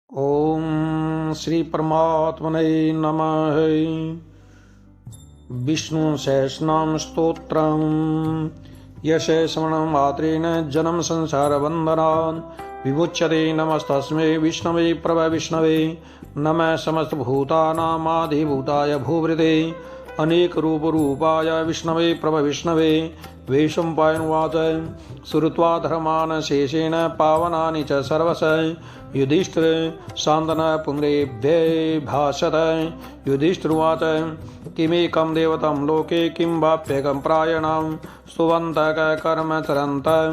ओम श्री परमात्मने नमः। विष्णु सहस्रनाम स्तोत्रम यश श्रवणं मात्रेण जन्म संसार बंधनात् विमुच्यते। नमस्तस्मै विष्णवे प्रभ विष्णवे नमः समस्त भूतानामादिभूताय भूभृते अनेक रूप रूपाय विष्णवे प्रभ विष्णवे वेशंपायनुवाच श्रुत्वा धर्मान् शेषेण पावनानि च सर्वश युधिष्ठिर शान्तन पुनरेभ्ये भाषत। युधिष्ठिरुवाच किमेकं देवतं लोके किं वाप्यकं प्रायणं स्तुवन्तः कर्म चरन्तः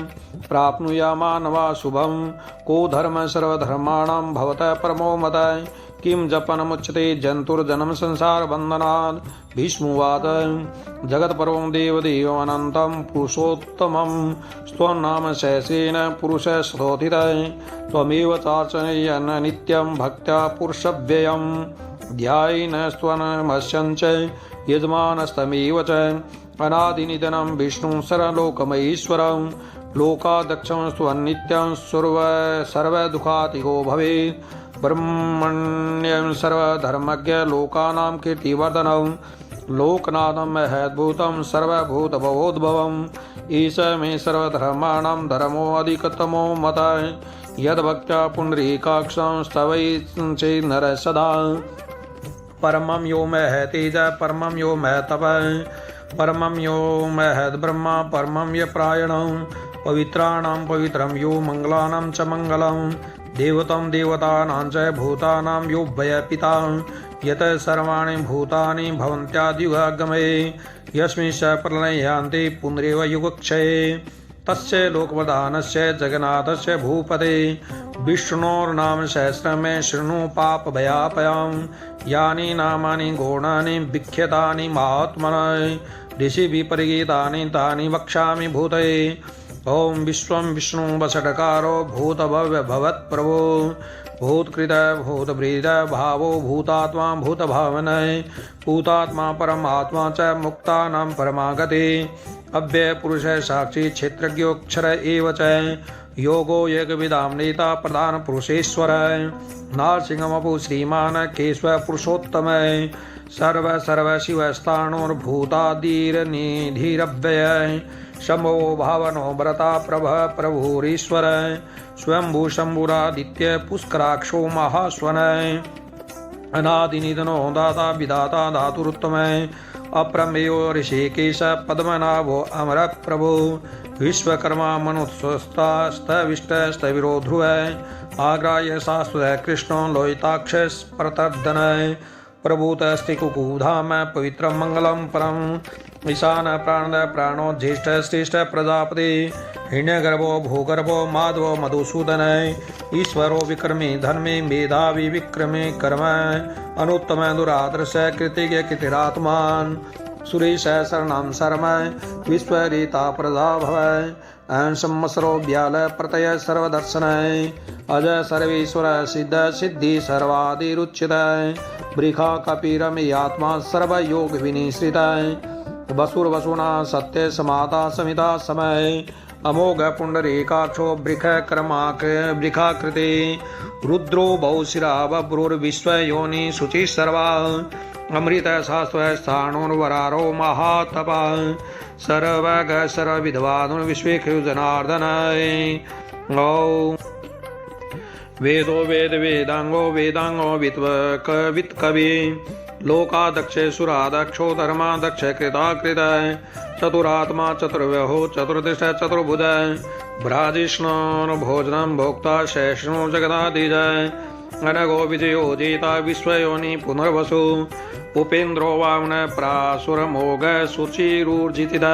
प्राप्नुया मानवा शुभं को धर्म सर्वधर्माणां भवतः परमो मतः किं जपनमुच्यते जन्तुर्जन्म संसार बन्धनात्। भीष्मोवाच जगत्परमं देवदेवमनन्तं पुरुषोत्तमं स्वनाम सहस्रेण पुरुषः स्तोथितः त्वमेव चार्चयन् नित्यं भक्त्या पुरुषव्ययं ध्यायेनस्त्वनमस्यं च यजमानस्तमेव च अनादिनिधनं विष्णुं सर्वलोकमहेश्वरं लोकाध्यक्षं स्वनित्यं सर्वदुःखातिको भवेत् ब्रह्मण्यं सर्वधर्मज्ञ लोकानां कीर्तिवर्धनं लोकनाथं महद्भूतं सर्वभूतभवोद्भवम् ईश मे सर्वधर्माणां धर्मोऽधिकतमो मतः यद्भक्त्या पुण्डरीकाक्षं स्तवै चेत् नरः सदा। परमं यो महतेज परमं यो महतपः परमं यो महद्ब्रह्मा परमं य प्रायणं पवित्राणां पवित्रं यो मङ्गलानां च मङ्गलं देवतं देवतानां च भूतानां यो भयपिता यत सर्वाणि भूतानि भवन्त्याद्युगागमये यस्मिंश्च प्रलयान्ते पुनरेव युगक्षये तस्य लोकप्रधानस्य जगन्नाथस्य भूपते विष्णोर्नाम सहस्रमे शृणु पापभयापयां यानि नामानि गौणानि विख्यातानि महात्मनः ऋषिभिः परिगीतानि तानि वक्ष्यामि भूतये। ओम विश्वं विष्णु वषट्कारो भूतभव्य भवत्प्रभो भूतकृत भूतभृत भावो भूतात्मा भूतभावनः भूतात्मा परमात्मा च मुक्तानां परमागते अव्यय पुरुषः साक्षी क्षेत्रज्ञोऽक्षर एव च योगो एकविदां नेता प्रधान पुरुषेश्वरः नारसिंहमपु श्रीमान् केशव पुरुषोत्तमः सर्व शिवस्थाणुर्भूतादिर्निधिरव्ययः शंभो भावनो भरता प्रभुरीश्वर स्वयंभू शंभुरादित्य पुष्कराक्षो महास्वन अनादिनिधनो दाता विधाता धातुरुत्तम अप्रमेयो ऋषिकेश पद्मनाभो अमर प्रभु विश्वकर्मा मनुस्वस्तविष्टस्तविरो ध्रुव आग्राह्य शाश्वत कृष्णो लोहिताक्ष प्रतर्दन प्रभूतस्ति कुकुधाम पवित्रं मंगलम परम ईशान प्राणद प्राणो ज्येष्ठ श्रेष्ठ प्रजापति हिरण्यगर्भो भूगर्भो माधवो मधुसूदन ईश्वरो विक्रमी धर्मे मेधावी विक्रमे कर्म अनुत्तम दुरादर्श कृतिज्ञ कृतिरात्मान सुरेश शरणं शर्म विश्वरीता प्रजा भव अहं संवत्सरो व्याल प्रत्यय सर्वदर्शन अजय सर्वेश्वर सिद्ध सिद्धि सर्वादिरुच्यत वृखा कपिरमे आत्मा सर्वयोग विनिश्रित वसुर्वसुना सत्य समाता समिता समय अमोघ पुंडरीकाक्षो वृखाकृते रुद्रो बहुशिरा बभ्रुर्विश्वयोनि शुचि सर्वा अमृत शास्त्र स्थाणुर्वरारो महातपा सर्वग सर्वविद्वान् विश्वेक्षु जनार्दन ओम वेदो वेद वेदांगो वेदांगो वित्कवि लोकादक्ष सुरादक्षो धर्मादक्ष कृताकृत चतुरात्मा चतुर्व्यहो चतुर्दिश चतुर्भुज भ्राजिष्णुर्भोजनं भोक्ता शैष्णो जगदादिज अनगो विजयो जेता विश्वयोनि पुनर्वसु उपेन्द्रो वामन प्रासुरमोघ शुचिरूर्जितिद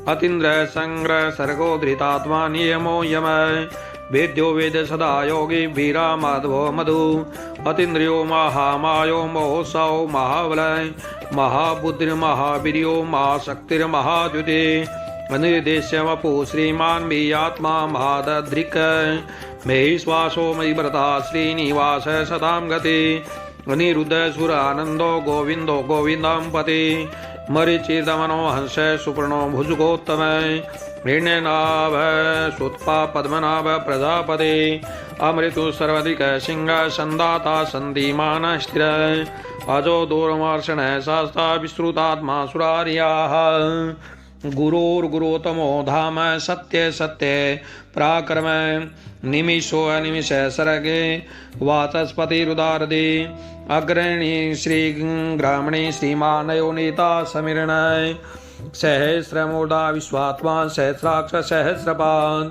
अतीन्द्र संग्रह सर्गो धृतात्मा नियमो यम वेद्यो वेद सदा योगी वीरा माधवो मधु अतीन्द्रियो महामायो महोत्सव महाबलय महाबुद्धिर्महावीर्यो महाशक्तिर्महाद्युति अनिर्देश्यमपु श्रीमान् मे आत्मा महादद्रिक मे श्वासो मयि व्रता श्रीनिवास सदां गति अनिरुद्ध सुरानन्दो गोविन्दो गोविन्दं पति मरीचिर्दमनो हंस सुपर्णो भुजगोत्तम हिरण्यनाभ सुत्पा पद्मनाभ प्रजापते अमृतु सर्वाधिक सिंह संदाता संधिमान स्थिर अजो दूरमर्षण शास्ता विश्रुतात्मा सुरार्याः गुरोर्गुरोतमो धाम सत्य सत्य पराक्रम निमिषो अनिमिष सर्गे वाचस्पतिरुदारदे अग्रणी श्री ग्रामणे श्रीमानयो नेता समीरणय सहस्रमूर्धा विश्वात्मा सहस्राक्ष सहस्रपाद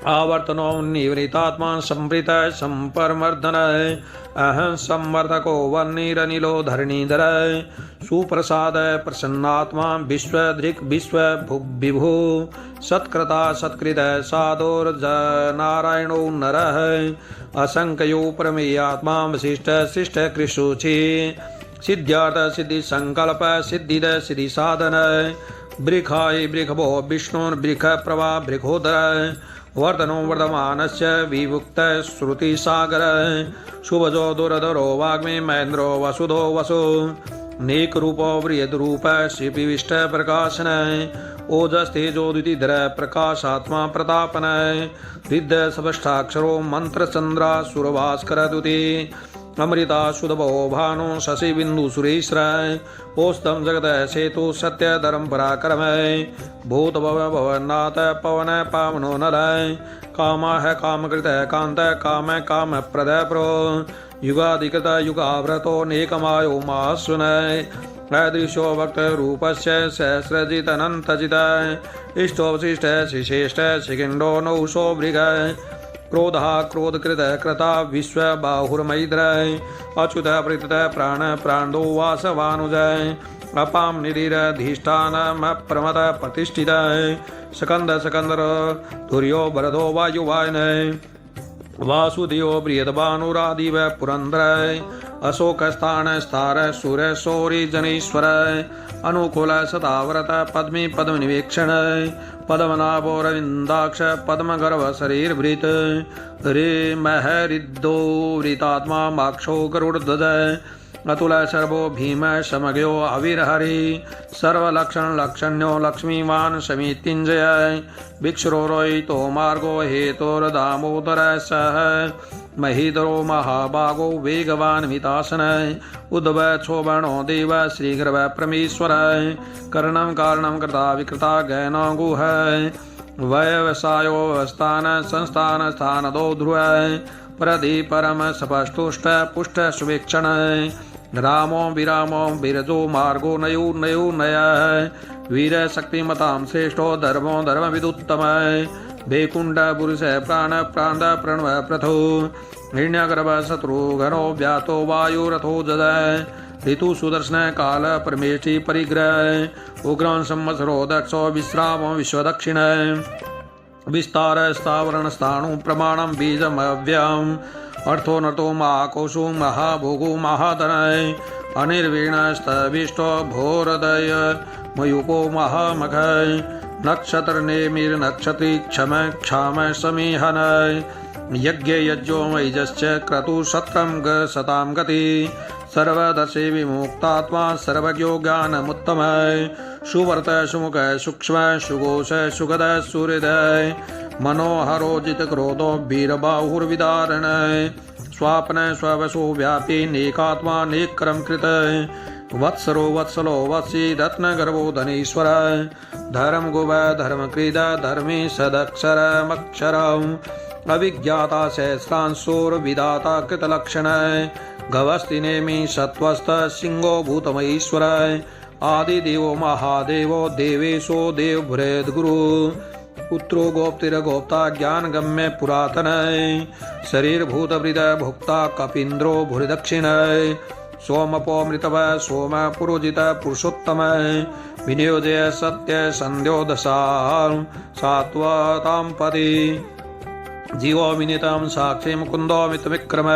आवर्तनो निवृतात्मा संवृत संपरमर्दन अहं संवर्धको वर्णिरनिलो धरणीधर सुप्रसाद प्रसन्नात्मा विश्वधृक् विश्वभुग्विभु सत्कृता सत्कृत साधोर्जनारायणो नरः असंख्यो प्रमेयात्मा वशिष्ठ शिष्ट कृषुचि सिद्ध्यार्थ सिद्धि संकल्प सिद्धिद सिद्धि साधन बृखाय बृखभो विष्णुर्बृख प्रभा बृखोदर वर्धनो वर्धमानस्य विभुक्त श्रुति सागर शुभजो दुरधरो वाग्मे महेन्द्रो वसुधो वसु नेक रूपो बृहद रूप शिपिविष्ट प्रकाशन ओजस्तेजो द्वितीधर प्रकाशात्मा प्रतापन रिद्ध सपष्टाक्षरो मंत्र चंद्रा सुरभास्कर दुति अमृता सुधभो भानु शशि बिंदु सुरेश्वर ओस्तम जगत सेतु सत्य धर्म पराक्रम भूत भव भवनाथ पवन पावनो नर काम है कामकृत कांत काम काम प्रद प्रो युगाधिकृत युगाव्रतो नेकमायो मासुनय अदृश्यो भक्त रूपस्य सहस्रजित अनंतजित इष्टोवशिष्ट शिशेष्ट शिखिंडो नौषो भृग क्रोधा क्रोधकृत कृता विश्व बाहुर्मैद्र अच्युत प्रकृत प्राण प्राणो वासवानुजय अपाम निधिरधिष्ठानम प्रमद प्रतिष्ठित सकंद सकंदर धुर्यो भरदो वायुवायनय वासुदेव बृहद्भानुरादिव पुरंदर अशोक स्थान स्तार सूर सौरी जनेश्वर अनुकूल सताव्रत पद्मी पद्म निवेक्षण पद्मनाभोरविंदाक्ष पद्मगर्भ शरीरभृत रे महरिद्दो वृतात्मा माक्षो गरुड़ध्वज अतुल सर्वो भीम समग्यो अविरहरि सर्वलक्षण लक्षण्यो लक्ष्मीवान समितिंजय भिक्षुरोहितो मार्गो हेतोर्दामोदर सह महीधरो महाभागो वेगवान मितासन उद्धव क्षोभणो देव श्रीगर्भ परमेश्वर करणं कारणं कृता विकृता गैनो गुह व्यवसायो स्थान संस्थान स्थानदो ध्रुव प्रदि परम सपष्टुष्ट पुष्ट सुवेक्षण रामो विरामो विरजो मार्गो नयो नयो नय वीर शक्तिमतां श्रेष्ठो धर्मो धर्म विदुत्तम वैकुंठ पुरुष प्राण प्राण प्रणव प्रथो हिरण्यगर्भ शत्रुघ्नो व्यातो वायुरथो जदय ऋतु सुदर्शन काल परमेष्टि परिग्रह उग्रं संवत्सरो दक्षो विश्रामो विश्वदक्षिण विस्तार स्थावरण स्थाणु प्रमाणं बीजमव्ययम् अर्थो नर्थो महाकोशो महाभोगो महाधनय अनिर्वीणस्तविष्टो भोरदय मयूको महामखय नक्षत्र नेमिर नक्षत्री क्षम क्षाम समीहनय यज्ञ यज्ञो वैजश्च क्रतु सत्रं सतां गति सर्वदर्शे विमुक्तात्मा सर्वज्ञो ज्ञानमुत्तमय सुवर्त सुमुख सूक्ष्म सुघोष सुगद सूर्यदय मनोहरोजित क्रोधो वीरबाहुर्विदारणय स्वापन स्ववशो व्यापी नेकात्मा नेक्रम कृत वत्सरो वत्सलो वत्सी रत्नगर्भो धनेश्वर धर्म गुव धर्मकृद धर्मे सदक्षरमक्षरम् अविज्ञाता सहस्रांशोर विदाता कृतलक्षण गवस्ति नेमि सत्वस्थ सिंहो भूतमईश्वर आदिदेवो महादेवो देवेशो देवभृद्गुरु पुत्रो गोप्तिर्गोप्ता ज्ञान गम्य पुरातन शरीर भूतवृद भुक्ता कपीन्द्रो भूरिदक्षिण सोमपो मृतव सोम पुरोजित पुरुषोत्तम विनियोजय सत्य संध्योदशा सात्वतां पदि जीवो विनीतं साक्षी मुकुंदो मितविक्रम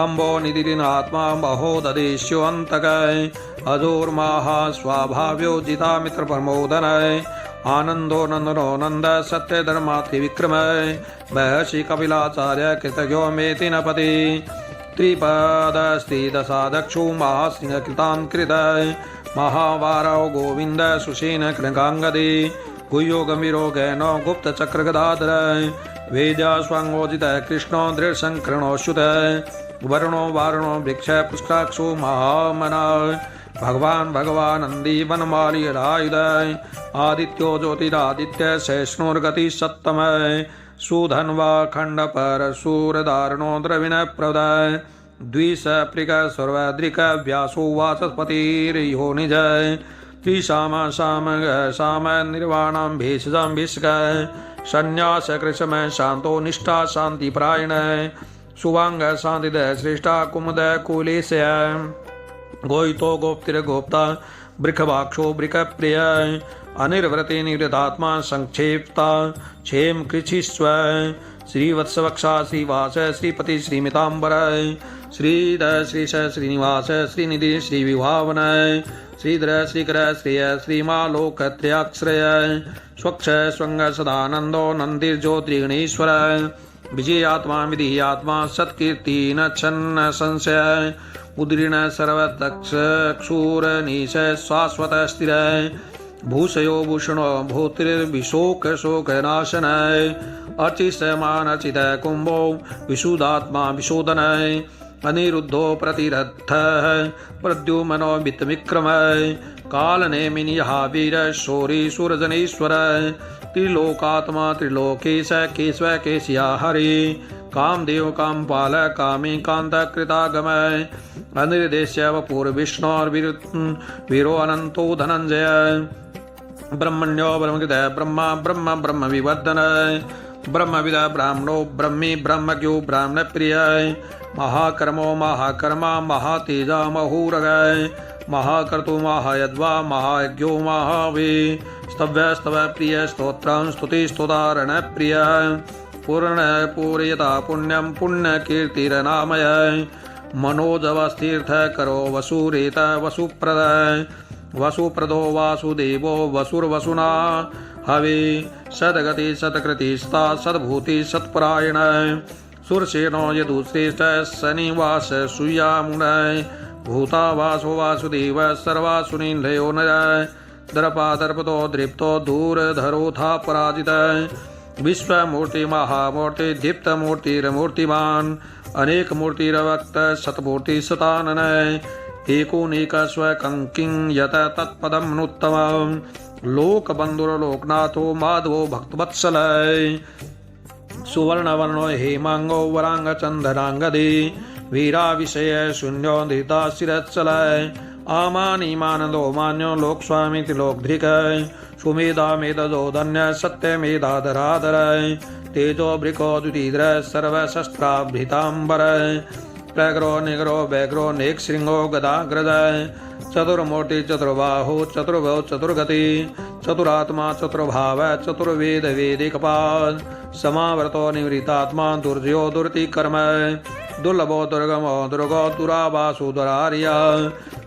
अम्बो निधिनात्मा महोददेश्यो अंतक अजोर्माहा स्वाभाव्यो जिता मित्र प्रमोदन आनंदो नंदनो नंद सत्य धर्माति विक्रम महर्षि कपिलाचार्य कृतज्ञो मेति नपति त्रिपदस्ति दशादक्षु महासिंह कृतां कृत महावारौ गोविंद सुषेण कृगांगदे गुह्यो गंभीरो गैनो गुप्त चक्र गदाधर वेद्या स्वांगोजित कृष्णो दृढ़ संकरणोच्युत वरुणो वारुणो वृक्ष पुष्टाक्षो महामना भगवान भगवान नंदी वनमाली रायुदय आदित्यो ज्योतिरादित्य सैष्णुर्गति सत्तमय सुधन्वा खंड पर सूरधारणो द्रविण प्रदय द्विसप्रिक सर्वाद्रिक व्यासो वाचस्पतिर्यो निजय त्रिशाम शाम शाम निर्वाणं भेषजं भिषक संन्यास कृशम शांतो निष्ठा शांति परायण सुवांग शांतिद श्रेष्ठा कुमुद कुलेशय गोहितो गोप्तिर गोप्ता बृखवाक्षो बृखप्रिय अनिर्वृति निवृतात्मा संक्षेपता क्षेम कृचिस्व श्रीवत्सवक्षा श्रीवास श्रीपति श्रीमितांबर श्रीधर श्रीश श्रीनिवास श्रीनिधि श्रीविभावनय श्रीधर श्रीकर श्रेय श्रीमालोकत्रयाश्रय स्वच्छ स्वंग सदानंदो नंदिर्ज्योतिगणेश्वर विजयात्मा विधियात्मा सत्कीर्ति न छन्न संशय उदीर्ण सर्वतक्षूर नीश शाश्वत स्थिर भूषयो भूषणो भूतिर्विशोक शोक नाशनय अर्चिष्यमान अर्चित कुंभो विशुद्धात्मा विशोधनय अनिरुद्धो प्रतिरथ प्रद्युमनो वित्तविक्रमय कालनेमिनि वीर शौरी सुरजनेश्वर त्रिलोकात्मा त्रिलोकेश केशव केशिया हरि कामदेव कामपाल कामी कांत कृतागमय अनिर्देश्य वपुर्विष्णोर्वीरो अनंतो धनंजय ब्रह्मण्यो ब्रह्मकृत ब्रह्मा ब्रह्म ब्रह्म विवर्धनय ब्रह्मविद ब्राह्मणो ब्रह्मी ब्रह्मज्ञो ब्राह्मण प्रिय महाकर्मो महाकर्मा महातेजा महूरगय महाकर्तु महायद्वा महायज्ञो महावे स्तव्य स्तव प्रिय स्तोत्रं स्तुति स्तोतारण प्रिय पूर्ण पूर्यता पुण्यम पुण्य कीर्तिरनामय मनोजवस्तीर्थ करो वसुरेत वसुप्रद वसुप्रदो वासुदेवो वसुर्वसुना हवे सदगति सत्कृतिस्ता सद्भूति सत्परायण सुरसेनो यदुश्रेष्ठ शनिवास सूयामुनय भूता वासो वासुदेव सर्वासुनिलयो नय दर्पा दर्पतो दृप्तो दूरधरोथा पराजित विश्वमूर्ति महामूर्ति दीप्त मूर्तिर्मूर्तिमान अनेक मूर्तिरवक्त शतमूर्ति शताननय एकोनेक स्वकंकिं यत तत्पदम नुत्तमं लोकबंधुर्लोकनाथो माधवो भक्तवत्सलय सुवर्णवर्णो हेमांगो वरांगचंदरांगदे वीरा विषय शून्यो धृता शिरच्चलय आमानीमानंदो मान्यो लोकस्वामी त्रिलोकधृकय सुमेधा मेधजो धन्य सत्य मेधाधराधरय तेजो वृको द्युतिद्र सर्वशस्त्राभृतांबरय प्रग्रो निग्रो व्यग्रो नेक श्रृंगो गदाग्रदय चतुर्मूर्ति चतुर्बाहु चतुर्भो चतुर्गति चतुरात्मा चतुर्भाव चतुर्वेद वेदिकपाद समावर्तो निवृतात्मा दुर्जयो दुर्तिकर्मय दुर्लभो दुर्गमो दुर्गो दुरावासु दुरार्य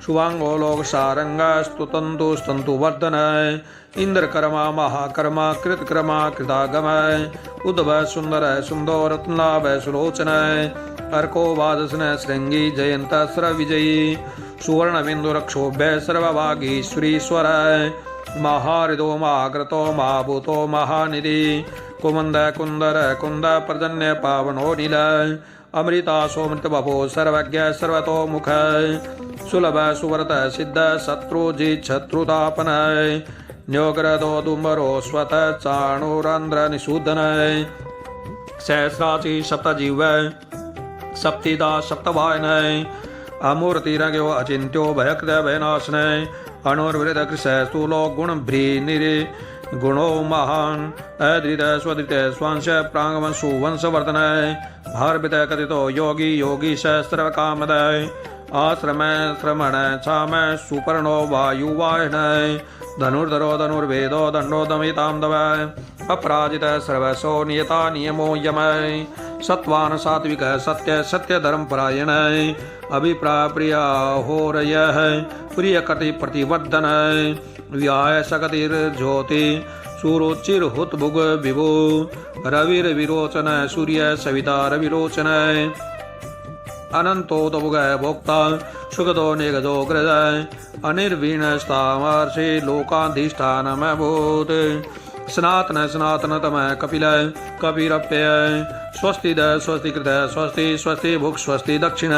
शुभांगो लोक सारंग स्तुतंतु स्तंतु वर्धनय इंद्रकर्मा महाकर्मा कृतकर्मा कृतागमय उद्भव सुंदर सुंदो रत्नाभ सुलोचनय अर्को वादसन श्रृंगी जयंत स्र विजयी सुवर्ण बिंदु रक्षोभ्य सर्वभागीश्वरीश्वर महाहृदो महाकृतो महाभूतो महानिधि कुमंद कुंदर कुंद पर्जन्य पावनो नीलय अमृता सोमृत बभो सर्वज्ञ सर्वतोमुख सुलभ सुव्रत सिद्ध शत्रुजित शत्रुतापनय न्योग्रदो दुम्बरो स्वत चाणुरंध्र निषूदनय सहस्राची सप्तजीव सप्तिदा सप्तवायनय अमूर्तिरज्ञो अचिन्त्यो भयकृत भयनाशनय अणुर्वृत कृश स्थूलो गुणभ्री निरे गुणो महान अधृत स्वधृत स्वांश प्रांगवंशु वंशवर्धनय भार्भित कथितो योगी योगी सर्वकामदय आश्रम श्रमण छाम सुपर्णो वायुवाहिनय धनुर्धरो धनुर्वेदो दंडो दमितां दवय अपराजित सर्वसो नियता नियमो यमय सत्वान सात्विक सत्य सत्य धर्म परायणय अभिप्राय प्रिया होरयः प्रिय कटि प्रतिवर्धनय व्याय सकतिर ज्योति सूरोचिर हुत भुग विभु रविर विरोचन सूर्य सविता रविरोचनय अनंतो तबुग भोक्ता सुगतो निगतो ग्रजय अनिर्वीण स्थामर्षि लोकाधिष्ठानमभूत सनातन सनातनतम कपिल कपिरप्यय स्वस्ति द स्वस्ति कृत स्वस्ति स्वस्ति भुक् स्वस्ति दक्षिण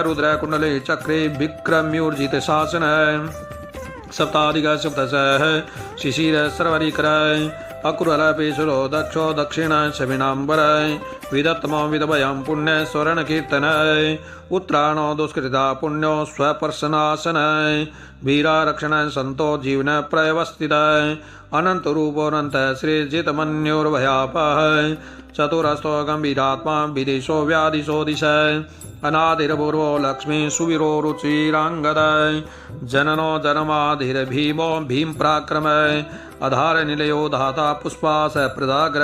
रुद्र कुंडले चक्रे विक्रम्योर्जित शासन सप्ताधिक सप्तशः शिशिर सर्वरिकर अकुरल पेशुरो दक्षो दक्षिण शविनाम्बर विदत्तमो विदभयं पुण्य स्वर्ण कीर्तन उत्तरायणो दुष्कृता पुण्यो स्वपर्शनाशन वीरारक्षण संतो जीवन प्रवस्थित अनंत रूपोऽनंत सृजित मन्योर्भयापः चतुरस्थो गंभीरात्मा विदेशो व्याधिशो दिश अनादिर्पूर्वो लक्ष्मी सुवीरो रुचिरांगद जननो जन्मादिर्भीमो भीम पराक्रम आधार निलयो धाता पुष्पास प्रदाग्र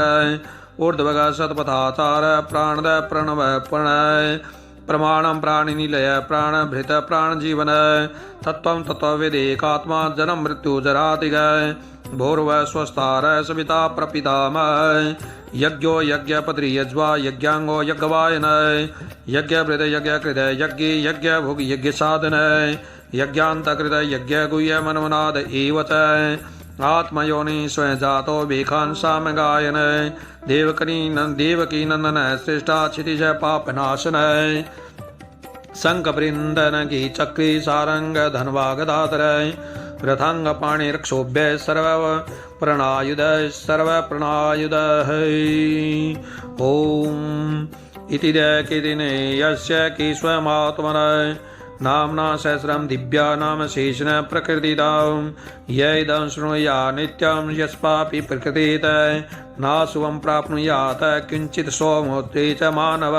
ऊर्ध्वग शतपथाचार प्राणद प्रणव प्रणय प्रमाणं प्राणिनिलय प्राणभृत प्राणजीवन तत्त्वं तत्त्वविदेकात्मा जन्म मृत्यु जरातिग भूर्व स्वस्तार सविता प्रपितामह यज्ञो यज्ञपत्रि यज्वा यज्ञांगो यज्ञवायन यज्ञभृत यज्ञकृत यज्ञ यज्ञ भुग यज्ञ साधन यज्ञान्तकृत यज्ञ गुह्य मनमनाद एव च आत्मयोनि स्वयं जातो बेखान साम गायन देवकी नंदन श्रेष्ठा क्षितिज पापनाशन शंख वृंदन की चक्री सारंग धनवागदातर रथांग पाणि रक्षोभ्य सर्व प्रणायुध ओम इति दैकिदिने यस्य कीश्वमात्मन नाम्ना सहस्रम दिव्या नाम शेषन प्रकृतिदां यदं शृणुया नित्यं यस्पापि प्रकृतित नाशुवं प्राप्नुयात किंचित सोमोत्ते च मानव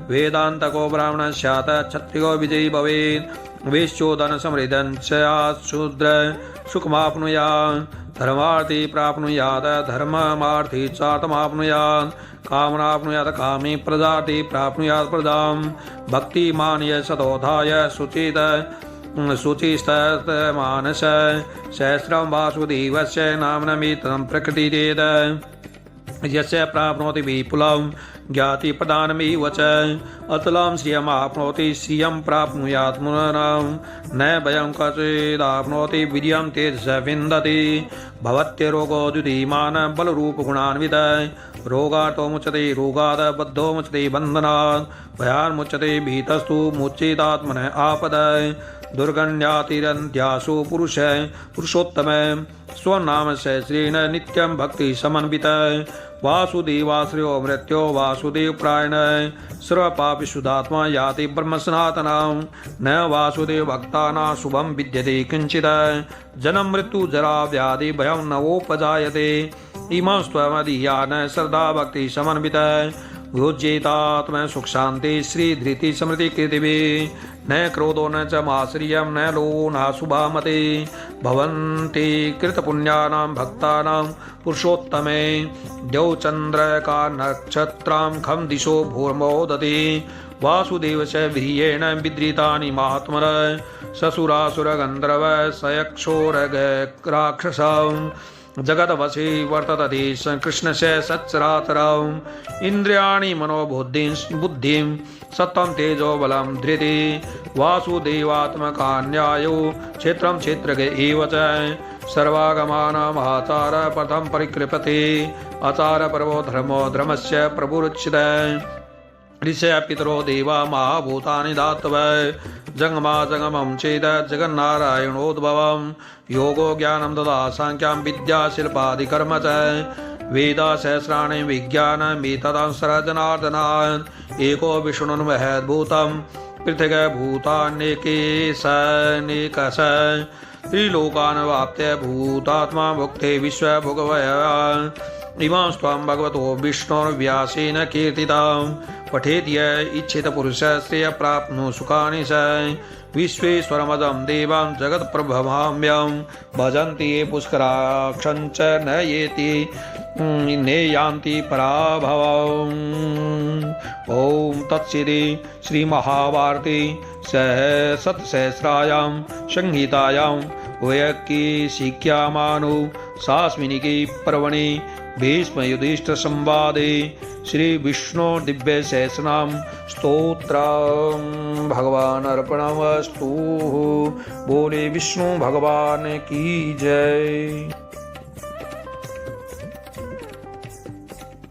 वेदान्तको ब्राह्मण स्यात् क्षत्रियो विजयी भवेत् वैश्योदन समृद्धं च शूद्र सुखमाप्नुयात् धर्मार्थी प्राप्नुयात् धर्ममार्थी चार्थमाप्नुयात् कामनाप्नुयात् कामी प्रजाति प्राप्नुयात् प्रजां भक्तिमान सतोधाय शुचिस्तमानस सहस्रं वासुदेवस्य नाम्नमितं प्रकृतिरेद यस्य प्राप्नोति विपुलं ज्ञातिप्रदानमेव च अतुलं श्रियमाप्नोति श्रियं प्राप्नुयात् मुनरां न भयं क्वचिदाप्नोति वीर्यं तेजस विन्दति भवत्यरोगो द्युतिमान बलरूपगुणान्वित रोगातो मुच्यते रोगात् बद्धो मुच्यते बन्धनात् भयान्मुच्यते भीतस्तु मुच्येतात्मनः आपदः दुर्गण्यातिरन्त्यासु पुरुषोत्तम स्वनाम सहस्रेण नित्यं भक्ति समन्वित वासुदेवाश्रयो मृत्यो वासुदेव प्रायण सर्वपापि शुद्धात्मा याति ब्रह्म सनातनां न वासुदेव भक्तानां शुभं विद्यते किंचित् जन्म मृत्यु जरा व्याधि भयं नवोपजायते इमं स्वमदीयान श्रद्धा भक्ति समन्वित भुज्येतात्म सुख शांति श्री धृति समृद्धि कृतिभि न क्रोधो न च माश्रियं न लोभो न शुभामते भवन्ति कृतपुण्यानां भक्तानां पुरुषोत्तमे द्यौचन्द्रका नक्षत्रां खं दिशो भूर्मोदति वासुदेवस्य वीर्येण विद्रितानि महात्मनः ससुरासुरगन्धर्व सयक्षोरगराक्षसं जगदवशी वर्तते कृष्णस्य सच्चराचरम् इन्द्रियाणि मनोबुद्धिं सत्त्वं तेजो बलं धृति वासुदेवात्मकान्यायो क्षेत्रं क्षेत्रज्ञ एव च सर्वागमानाम् आचार पथं परिकृपते आचार पर्वो धर्मो धर्मस्य प्रभुरुच्यते ऋषय पितरो देवा महाभूतानि धातव जंगमा जंगमं चेद जगन्नारायणोद्भवं योगो ज्ञानं ददा सांख्यां विद्या शिल्पादिकर्म च वेदा सहस्राणि विज्ञानमेतदांसरजनार्दनात् एको विष्णुर्महद्भूतं पृथग्भूतान्यकेशनेकश त्रिलोकान् वाप्य भूतात्मा भुक्ते विश्वभुगवय इमां स्वां भगवतो विष्णोर्व्यासेन कीर्तितां पठेद् य इच्छित पुरुष श्रेय प्राप्नु सुखानि स विश्वेश्वरमदं देवां जगत्प्रभवाम्यं भजन्ति ये पुष्कराक्षं च न येति नेयान्ति पराभवम् ॐ तत्सिद्धि श्रीमहाभारते शतसहस्रायां संहितायां वैयाकरणिकीशिख्यामानुशासनिके पर्वणि भीष्मयुधिष्ठिरसंवादे श्री विष्णु दिव्य सहस्रनाम स्तोत्रम भगवान अर्पणमस्तु। बोले विष्णु भगवान की जय।